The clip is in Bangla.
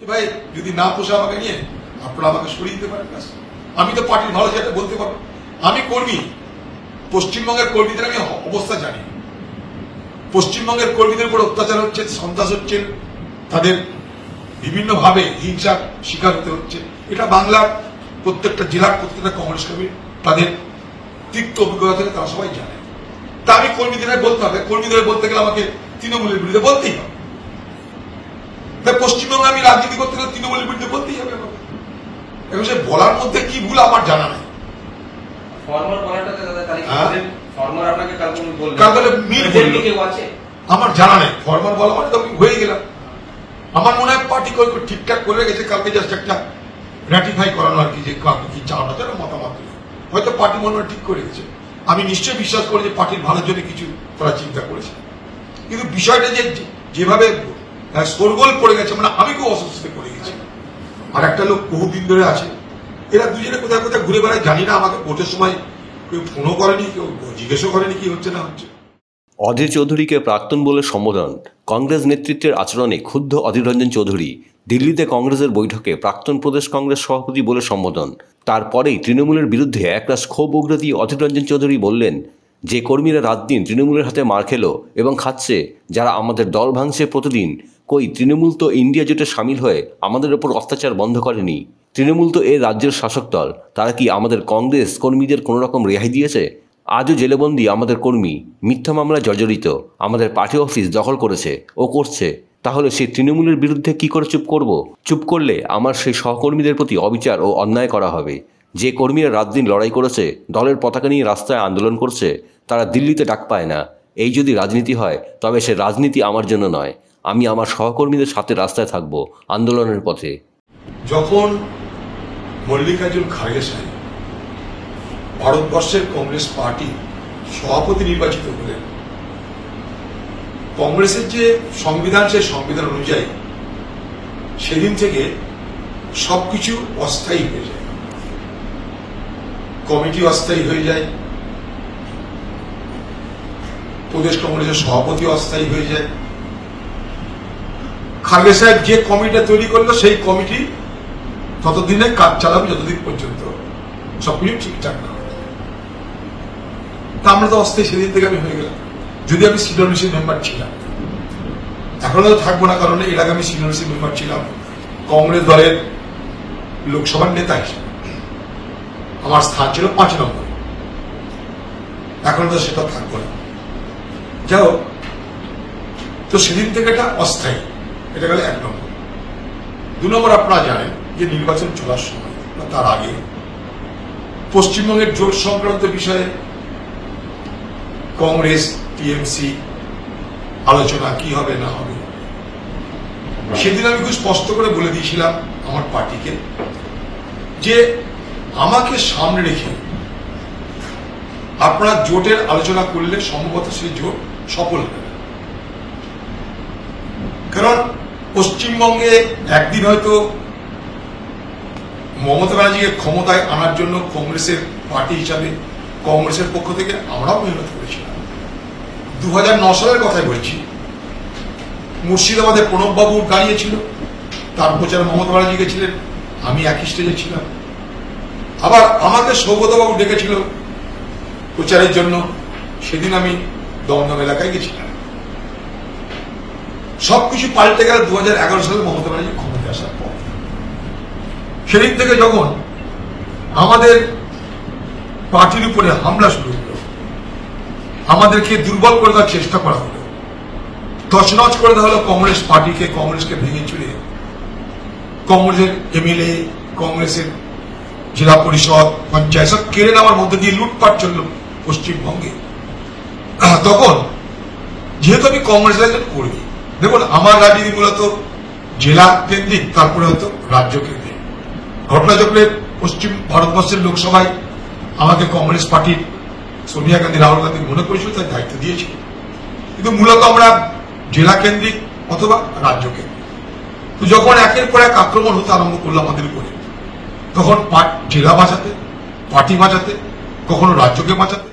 ভাই যদি না পোষা আমাকে নিয়ে আপনারা আমাকে সরিয়ে দিতে পারেন। আমি তো পার্টির ভালো যেটা বলতে পারবো। আমি কর্মী, পশ্চিমবঙ্গের কর্মীদের আমি অবস্থা জানি। পশ্চিমবঙ্গের কর্মীদের উপর অত্যাচার হচ্ছে, সন্ত্রাস হচ্ছে, তাদের বিভিন্নভাবে হিংসার শিকার হতে হচ্ছে। এটা বাংলার প্রত্যেকটা জেলার প্রত্যেকটা কংগ্রেস কর্মী তাদের তিক্ত অভিজ্ঞতা থেকে তারা সবাই জানে। তা আমি কর্মীদের বলতে হবে, কর্মীদের বলতে গেলে আমাকে তৃণমূলের বিরুদ্ধে বলতেই হবে। তাই পশ্চিমবঙ্গে আমি রাজনীতি করতে গেলে তৃণমূলের বিরুদ্ধে বলতেই হবে। এবং সে বলার মধ্যে কি ভুল আমার জানা নেই। আমার জানা নেই ফরমাল বলা মানে তো আমি হয়ে গেলাম। আমার মনে হয় পার্টি ঠিকঠাক করে গেছে, কালকে জাস্ট একটা র্যাটিফাই করানো আর কি, যে কাউকে কি চাওয়ানো যেন মতামত হয়তো পার্টি মনে হয় ঠিক করে গেছে। আমি নিশ্চয়ই বিশ্বাস করি যে পার্টির ভালোর জন্য কিছু তারা চিন্তা করেছে, কিন্তু বিষয়টা যে যেভাবে শোরগোল পড়ে গেছে, মানে আমি খুব অস্বস্তিতে পড়ে গেছি। আর একটা লোক বহুদিন ধরে আছে, এরা দুজনে কোথায় কোথায় ঘুরে বেড়ায় জানি না। আমাকে ভোটের সময় কেউ ফোনও করেনি, কেউ জিজ্ঞেসও করেনি কি হচ্ছে না হচ্ছে। অধীর চৌধুরীকে প্রাক্তন বলে সম্বোধন। কংগ্রেস নেতৃত্বের আচরণে ক্ষুব্ধ অধীর রঞ্জন চৌধুরী। দিল্লিতে কংগ্রেসের বৈঠকে প্রাক্তন প্রদেশ কংগ্রেস সভাপতি বলে সম্বোধন। তারপরেই তৃণমূলের বিরুদ্ধে একরাশ ক্ষোভ উগরে দিয়ে অধীর রঞ্জন চৌধুরী বললেন, যে কর্মীরা রাত দিন তৃণমূলের হাতে মার খেলো এবং খাচ্ছে, যারা আমাদের দল ভাঙছে প্রতিদিন, কই তৃণমূল তো ইন্ডিয়া জোটে সামিল হয়ে আমাদের ওপর অত্যাচার বন্ধ করেনি। তৃণমূল তো এ রাজ্যের শাসক দল, তারা কি আমাদের কংগ্রেস কর্মীদের কোনো রকম রেহাই দিয়েছে? আজও জেলেবন্দি আমাদের কর্মী, মিথ্যা মামলায় জর্জরিত, আমাদের পার্টি অফিস দখল করেছে ও করছে। তাহলে সেই তৃণমূলের বিরুদ্ধে কি করে চুপ করব? চুপ করলে আমার সেই সহকর্মীদের প্রতি অবিচার ও অন্যায় করা হবে। যে কর্মীরা রাত দিন লড়াই করেছে, দলের পতাকা নিয়ে রাস্তায় আন্দোলন করছে, তারা দিল্লিতে ডাক পায় না। এই যদি রাজনীতি হয়, তবে সে রাজনীতি আমার জন্য নয়। আমি আমার সহকর্মীদের সাথে রাস্তায় থাকব, আন্দোলনের পথে। যখন মল্লিকার্জুন খাড়গে সাহেব ভারতবর্ষের কংগ্রেস পার্টি সভাপতি নির্বাচিত হলেন, কংগ্রেসের যে সংবিধান, সেই সংবিধান অনুযায়ী সেদিন থেকে সবকিছু অস্থায়ী হয়ে যায়। কমিটি অস্থায়ী হয়ে যায়, প্রদেশ কংগ্রেসের সভাপতি অস্থায়ী হয়ে যায়। খাড়গে সাহেব যে কমিটিটা তৈরি করলো, সেই কমিটি ততদিনে কাজ চালাবে যতদিন পর্যন্ত সবকিছু ঠিকঠাক না। তা আমরা তো অস্থায়ী সেদিন থেকে আমি হয়ে গেলাম। যদি আমি সিডব্লিউসি মেম্বার ছিলাম, এখনো তো থাকবো না, কারণ এর আগে আমি সিডব্লিউসি মেম্বার ছিলাম কংগ্রেস দলের লোকসভার নেতা হিসেবে। আমার স্থান ছিল 5 নম্বরে, এখন তো সেটা থাকবো না। যাও, তো সেদিন থেকে এটা অস্থায়ী, এটা গেল 1 নম্বর। 2 নম্বর, আপনারা জানেন যে নির্বাচন চলার সময় বা তার আগে পশ্চিমবঙ্গের জোট সংক্রান্ত বিষয়ে কংগ্রেস টিএমসি আলোচনা কি হবে না হবে, সেদিন আমি খুব স্পষ্ট করে বলে দিয়েছিলাম আমার পার্টিকে যে আমাকে সামনে রেখে আপনারা জোটের আলোচনা করলে সম্ভবত সেই জোট সফল হবে। কারণ পশ্চিমবঙ্গে একদিন হয়তো মমতা ব্যানার্জিকে ক্ষমতায় আনার জন্য কংগ্রেসের পার্টি হিসাবে কংগ্রেসের পক্ষ থেকে আমরাও মেহনত করেছিলাম। 2009 সালের কথাই বলছি, মুর্শিদাবাদে প্রণববাবু দাঁড়িয়েছিল, তার প্রচারে মমতা ব্যানার্জি গেছিলেন, আমি একই স্টেজে ছিলাম। আবার আমাকে সৌগতবাবু ডেকেছিল প্রচারের জন্য, সেদিন আমি দমদম এলাকায় গেছিলাম। সবকিছু পাল্টে গেল 2011 সালে মমতা ব্যানার্জি ক্ষমতায় আসার পর। সেদিন থেকে যখন আমাদের পার্টির উপরে হামলা শুরু হলো, আমাদেরকে দুর্বল করে দেওয়ার চেষ্টা করা হলো, তছনছ করে দেওয়া হলো কংগ্রেস পার্টিকে, কংগ্রেসকে ভেঙে চুরে কংগ্রেসের এমএলএ, কংগ্রেসের জেলা পরিষদ, পঞ্চায়েত সব কেড়ে নেওয়ার মধ্যে দিয়ে লুটপাট চলল পশ্চিমবঙ্গে। তখন যেহেতু আমি কংগ্রেসের একজন কর্মী, দেখুন আমার রাজনীতি মূলত জেলা কেন্দ্রিক, তারপরে হয়তো রাজ্য কেন্দ্রিক। ঘটনাচক্রে পশ্চিম ভারতবর্ষের লোকসভায় আমাকে কংগ্রেস পার্টির সোনিয়া গান্ধী, রাহুল গান্ধী মনে করেছিল, তার দায়িত্ব দিয়েছিল। কিন্তু মূলত আমরা জেলা কেন্দ্রিক অথবা রাজ্য কেন্দ্রিক। তো যখন একের পর এক আক্রমণ হতে আরম্ভ করলো আমাদের উপরে, তখন জেলা বাঁচাতে, পার্টি বাঁচাতে, কখনো রাজ্যকে বাঁচাতে,